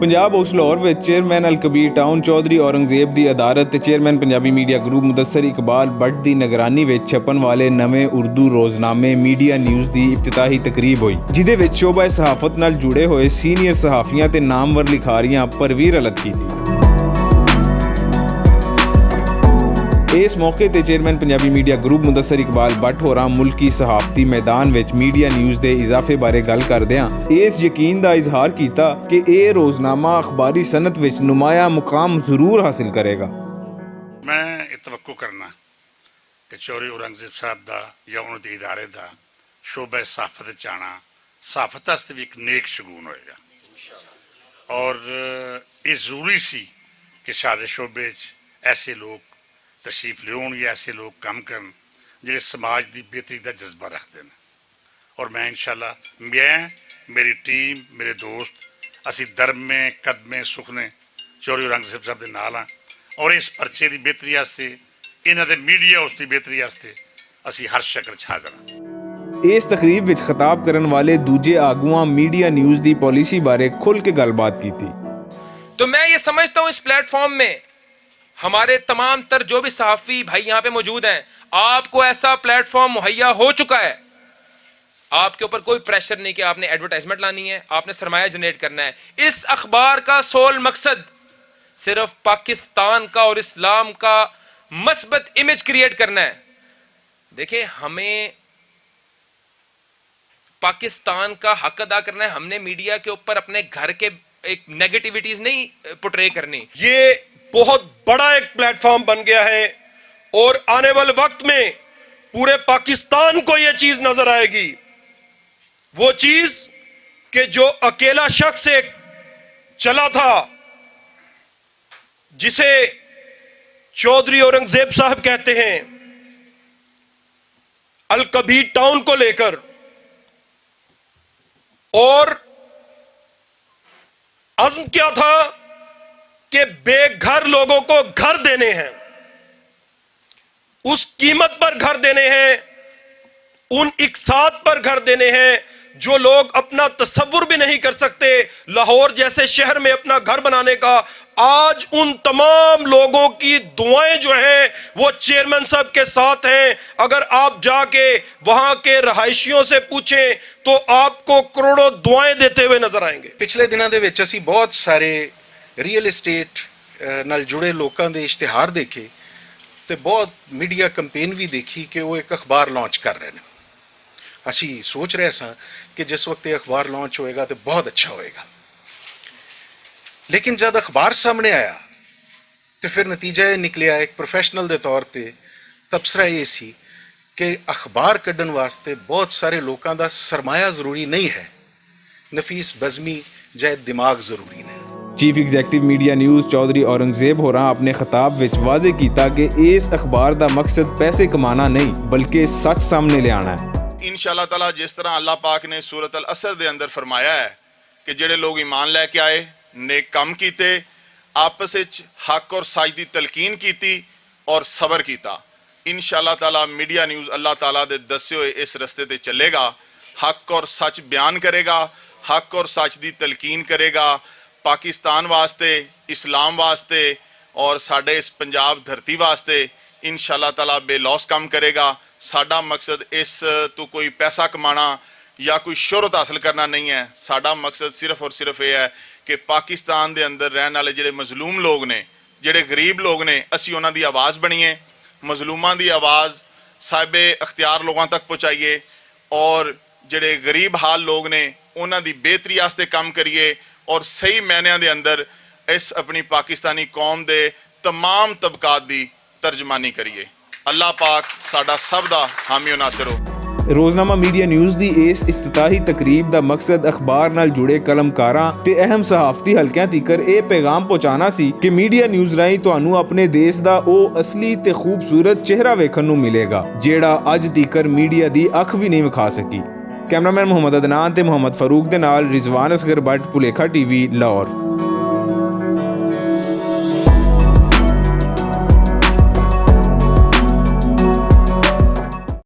Punjab house Lahore विच chairman Al Kabir town Chaudhry Aurangzeb दी अदारत ते chairman Punjabi media group Mudassar Iqbal Bhatt दी निगरानी विच छपन वाले नवे उर्दू रोजनामे मीडिया न्यूज़ दी इफ्तिताही तकरीब होई, जिहदे विच शोबा सहाफत नाल जुड़े होए सीनियर सहाफियां ते नामवर लिखारियां परवीर अलत कीती। इस मौके ते chairman Punjabi media group Mudassar Iqbal Bhatt होरां मुल्की सहाफती मैदान विच मीडिया न्यूज़ दे इजाफे बारे गल करदिआं इस यकीन दा इजहार कीता कि यह रोजनामा अखबारी सनत विच नुमाया मुकाम जरूर हासिल करेगा। मैं तवक्को करना कि चौधरी औरंगजेब साहब दा या उन्हां दे इदारे दा शोबा सहाफत च आना सहाफत वास्ते भी एक नेक शगून होएगा और ये जरूरी सी कि सारे शोबे च ऐसे लोग तशरीफ लियाउण या ऐसे लोग काम करन जिहड़े समाज की बेहतरी का जज्बा रखते हैं। और मैं इंशाअल्लाह मेरी टीम मेरे दोस्त असी दरमे कदमे सुखने चौधरी औरंगजेब साहब के नाल हाँ और इस परचे की बेहतरी वास्ते इन्हां दे मीडिया हाउस की बेहतरी वास्ते असी हर शक्ल च हाज़र हाँ। इस तकरीब विच खिताब करन वाले दूजे आगुआं मीडिया न्यूज़ की पॉलिसी बारे खुल के गलबात की थी। तो मैं ये समझता हूँ इस प्लेटफॉर्म में हमारे तमाम तर जो भी सहाफ़ी भाई यहाँ पे मौजूद हैं, आपको ऐसा प्लेटफॉर्म मुहैया हो चुका है। आपके ऊपर कोई प्रेशर नहीं कि आपने एडवर्टाइजमेंट लानी है, आपने सरमाया जनरेट करना है। इस अखबार का सोल मकसद सिर्फ पाकिस्तान का और इस्लाम का मस्बत इमेज क्रिएट करना है। देखिए, हमें पाकिस्तान का हक अदा करना है। हमने मीडिया के ऊपर अपने घर के एक नेगेटिविटीज नहीं पोर्ट्रे करनी। ये बहुत बड़ा एक प्लेटफॉर्म बन गया है और आने वाले वक्त में पूरे पाकिस्तान को यह चीज नजर आएगी, वो चीज कि जो अकेला शख्स एक चला था जिसे चौधरी औरंगजेब साहब कहते हैं, अल कबीर टाउन को लेकर, और अज़्म क्या था कि बेघर लोगों को घर देने हैं, उस कीमत पर घर देने हैं, उन इकसात पर घर देने हैं जो लोग अपना तसव्वुर भी नहीं कर सकते। लाहौर जैसे शहर में अपना घर बनाने का आज उन तमाम लोगों की दुआएं जो हैं वो चेयरमैन साहब के साथ हैं। अगर आप जाके वहां के रहायशियों से पूछें तो आपको करोड़ों दुआएं देते हुए नजर आएंगे। पिछले दिनों ਦੇ ਵਿੱਚ ਅਸੀਂ बहुत सारे ਰੀਅਲ एस्टेट ਨਾਲ जुड़े लोगों के इश्तिहार देखे तो बहुत मीडिया कंपेन भी देखी कि वो एक अखबार लॉन्च कर रहे हैं। असी सोच रहे सा कि जिस वक्त ये अखबार लॉन्च होएगा तो बहुत अच्छा होएगा, लेकिन जब अखबार सामने आया तो फिर नतीजा ये निकलिया एक प्रोफेशनल के तौर पर तबसरा ये सी कि अखबार कढ़न वास्ते बहुत सारे लोगों का सरमाया जरूरी नहीं है, नफीस बज़मी जाए दिमाग जरूरी ने। Chief executive media news Chaudhry Aurangzeb होरां अपने खिताब विच वाज़े कीता कि इस अखबार दा मकसद पैसे कमाना नहीं बल्कि सच सामने ले आना है। इंशाअल्लाह ताला जिस तरह अल्लाह पाक ने सूरत अल असर दे अंदर फरमाया है कि जेड़े लोग ईमान लैके आए, नेक काम कीते, आपस विच हक और सच दी तलकीन कीती और सबर कीता, इंशाअल्लाह ताला मीडिया न्यूज़ अल्लाह ताला दे दसे हुए इस रस्ते ते चलेगा, हक और सच बयान करेगा, हक और सच दी तलकीन करेगा, पाकिस्तान वास्ते, इस्लाम वास्ते और साडे इस पंजाब धरती वास्ते इंशाअल्लाह ताला बेलौस काम करेगा। साडा मकसद इस तो कोई पैसा कमाना या कोई शोहरत हासिल करना नहीं है। साडा मकसद सिर्फ और सिर्फ ये है कि पाकिस्तान दे अंदर रहने वाले जेडे मजलूम लोग ने, जेडे गरीब लोग ने, असी उन्हां दी आवाज़ बनीए, मजलूमां दी आवाज़ साहिबे अख्तियार लोगों तक पहुँचाइए और जेडे गरीब हाल लोग ने उन्हां दी बेहतरी वास्ते काम करिए और सही मायने दे अंदर इस अपनी पाकिस्तानी कौम दे तमाम तबकात दी तर्जमानी करिए। अल्लाह पाक साडा सब दा हामी नासिर हो। रोजनामा मीडिया न्यूज़ दी इस इफ्तिताही तकरीब दा मकसद अखबार नाल जुड़े कलमकारां ते अहम सहाफती हलकियां तੀਕਰ ਇਹ पैगाम पहुंचाना सी कि मीडिया न्यूज़ राਹੀਂ ਤੁਹਾਨੂੰ ਆਪਣੇ ਦੇਸ਼ ਦਾ ਉਹ ਅਸਲੀ ਤੇ ਖੂਬਸੂਰਤ ਚਿਹਰਾ ਵੇਖਣ ਨੂੰ ਮਿਲੇਗਾ ਜਿਹੜਾ ਅੱਜ ਤੀਕਰ ਮੀਡੀਆ ਦੀ ਅੱਖ ਵੀ ਨਹੀਂ ਵਿਖਾ ਸਕੀ। कैमरामैन मोहम्मद अदनान ते मोहम्मद फारूक दे नाल रिजवान असगर भट्ट, भुलेखा टीवी, लाहौर।